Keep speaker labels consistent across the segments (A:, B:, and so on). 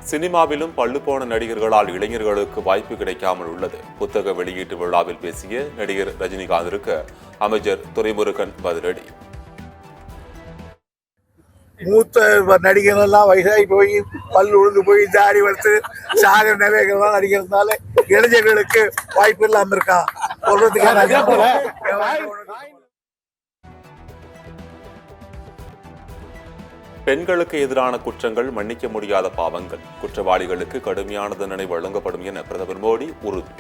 A: சினிமாவிலும் பள்ளுப்போன நடிகர்களால் இளைஞர்களுக்கு வாய்ப்பு கிடைக்காமல் உள்ளது. புத்தக வெளியீட்டு விழாவில் பேசிய நடிகர் ரஜினிகாந்திற்கு அமைச்சர் துரைமுருகன் பதிலடி.
B: மூத்த நடிகர்கள் எல்லாம் வயசாகி போய் பல் உழுந்து போய் தாடி வளர்த்து சாக நிலைகள்லாம் நடிக்கிறதுனால இளைஞர்களுக்கு வாய்ப்பு இல்லாம இருக்கா சொல்றதுக்கான.
A: பெண்களுக்கு எதிரான குற்றங்கள் மன்னிக்க முடியாத பாவங்கள். குற்றவாளிகளுக்கு கடுமையான தண்டனை வழங்கப்படும் என பிரதமர் மோடி உறுதி.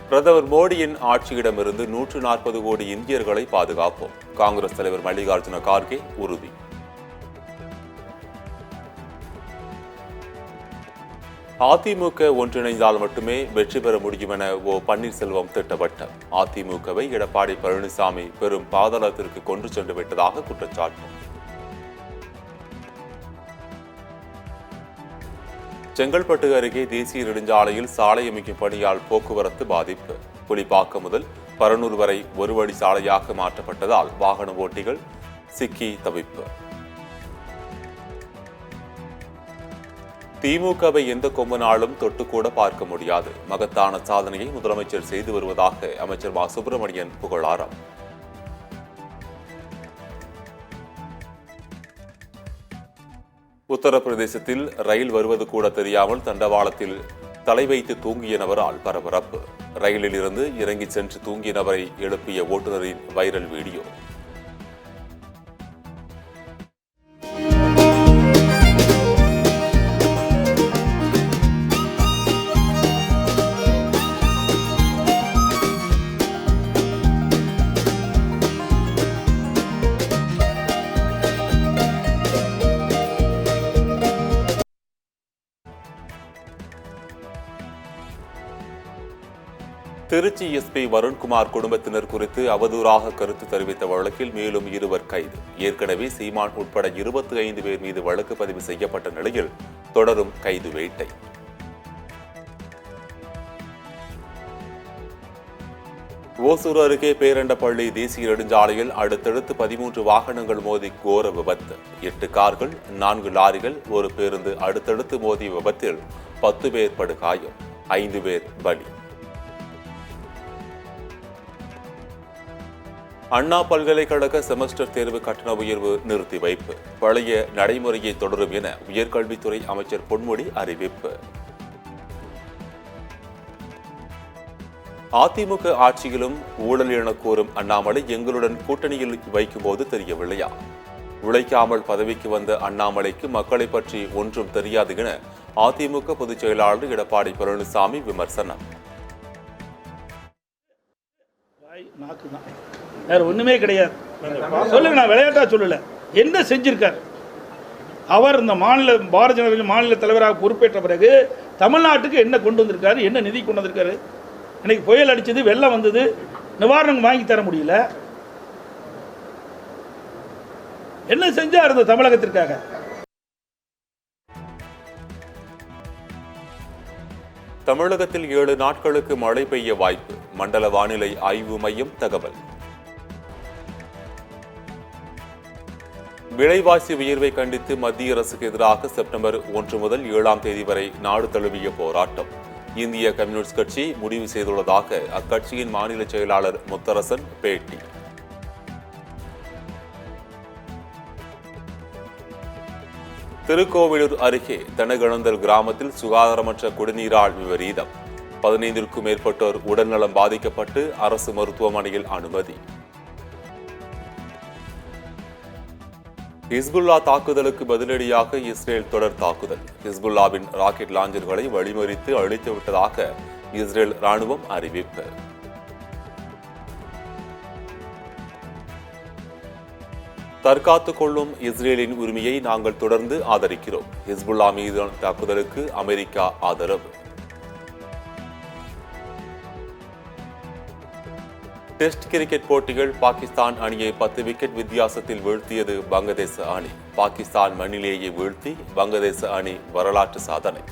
A: பிரதமர் மோடியின் ஆட்சியிடமிருந்து 140 கோடி இந்தியர்களை பாதுகாப்போம். காங்கிரஸ் தலைவர் மல்லிகார்ஜுன கார்கே உறுதி. அதிமுக ஒன்றிணைந்தால் மட்டுமே வெற்றி பெற முடியும் என பன்னீர்செல்வம் திட்டவட்டம். அதிமுகவை எடப்பாடி பழனிசாமி பெரும் பாதாளத்திற்கு கொண்டு சென்று விட்டதாக குற்றச்சாட்டு. செங்கல்பட்டு அருகே தேசிய நெடுஞ்சாலையில் சாலை அமைக்கும் பணியால் போக்குவரத்து பாதிப்பு. புலிப்பாக்கம் முதல் பரனூர் வரை ஒரு வழி சாலையாக மாற்றப்பட்டதால் வாகன ஓட்டிகள் சிக்கி தவிப்பு. திமுகவை எந்த கொம்பனாலும் தொட்டுக்கூட பார்க்க முடியாது. மகத்தான சாதனையை முதலமைச்சர் செய்து வருவதாக அமைச்சர் மா சுப்பிரமணியன் புகழாரம். உத்தரப்பிரதேசத்தில் ரயில் வருவது கூட தெரியாமல் தண்டவாளத்தில் தலை வைத்து தூங்கிய நபரால் பரபரப்பு. ரயிலில் இருந்து இறங்கி சென்று தூங்கிய நபரை எழுப்பிய ஓட்டுநரின் viral video. Trichy SP Varunkumar குடும்பத்தினர் குறித்து அவதூறாக கருத்து தெரிவித்த வழக்கில் மேலும் 2 கைது. ஏற்கனவே சீமான் உட்பட 25 பேர் மீது வழக்கு பதிவு செய்யப்பட்ட நிலையில் தொடரும் கைது வேட்டை. ஓசூர் அருகே பேரண்டப்பள்ளி தேசிய நெடுஞ்சாலையில் அடுத்தடுத்து 13 வாகனங்கள் மோதி கோர விபத்து. 8 கார்கள், 4 லாரிகள், ஒரு பேருந்து அடுத்தடுத்து மோதிய விபத்தில் 10 பேர் படுகாயம், 5 பேர் பலி. அண்ணா பல்கலைக்கழக செமஸ்டர் தேர்வு கட்டண உயர்வு நிறுத்தி வைப்பு. பழைய நடைமுறையை தொடரும் என உயர்கல்வித்துறை அமைச்சர் பொன்முடி அறிவிப்பு. அதிமுக ஆட்சியிலும் ஊழல் என கூறும் அண்ணாமலை எங்களுடன் கூட்டணியில் வைக்கும்போது தெரியவில்லையா? உழைக்காமல் பதவிக்கு வந்த அண்ணாமலைக்கு மக்களை பற்றி ஒன்றும் தெரியாது என அதிமுக பொதுச் செயலாளர் எடப்பாடி பழனிசாமி விமர்சனம்.
C: வேற ஒண்ணுமே கிடையாது. சொல்லுங்க, நான் விளையாட்டா சொல்லல. என்ன செஞ்சிருக்கார் அவர்? இந்த பாரதிய ஜனதா மாநில தலைவராக பொறுப்பேற்ற பிறகு தமிழ்நாட்டுக்கு என்ன கொண்டு வந்திருக்காரு? என்ன நிதி கொண்டு வந்திருக்காரு? இன்னைக்கு புயல் அடிச்சது, வெள்ளம் வந்தது, நிவாரணம் வாங்கி தர முடியல. என்ன செஞ்சார் இந்த தமிழகத்திற்காக?
A: தமிழகத்தில் 7 நாட்களுக்கு மழை பெய்ய வாய்ப்பு. மண்டல வானிலை ஆய்வு மையம் தகவல். விலைவாசி உயர்வை கண்டித்து மத்திய அரசுக்கு எதிராக செப்டம்பர் 1 முதல் 7ஆம் தேதி வரை நாடு தழுவிய போராட்டம். இந்திய கம்யூனிஸ்ட் கட்சி முடிவு செய்துள்ளதாக அக்கட்சியின் மாநில செயலாளர் முத்தரசன் பேட்டி. திருக்கோவிலூர் அருகே தனகணந்தல் கிராமத்தில் சுகாதாரமற்ற குடிநீரால் விபரீதம். 15க்கும் மேற்பட்டோர் உடல்நலம் பாதிக்கப்பட்டு அரசு மருத்துவமனையில் அனுமதி. ஹிஸ்புல்லா தாக்குதலுக்கு பதிலடியாக இஸ்ரேல் தொடர் தாக்குதல். ஹிஸ்புல்லாவின் ராக்கெட் லாஞ்சர்களை வழிமறித்து அழித்து விட்டதாக இஸ்ரேல் ராணுவம் அறிவிப்பு. தற்காத்துக் கொள்ளும் இஸ்ரேலின் உரிமையை நாங்கள் தொடர்ந்து ஆதரிக்கிறோம். ஹிஸ்புல்லா மீதான தாக்குதலுக்கு அமெரிக்கா ஆதரவு. டெஸ்ட் கிரிக்கெட் போட்டிகள். பாகிஸ்தான் அணியை 10 விக்கெட் வித்தியாசத்தில் வீழ்த்தியது பங்களாதேச அணி. பாகிஸ்தான் மண்ணிலேயே வீழ்த்தி பங்களாதேச அணி வரலாற்று சாதனை.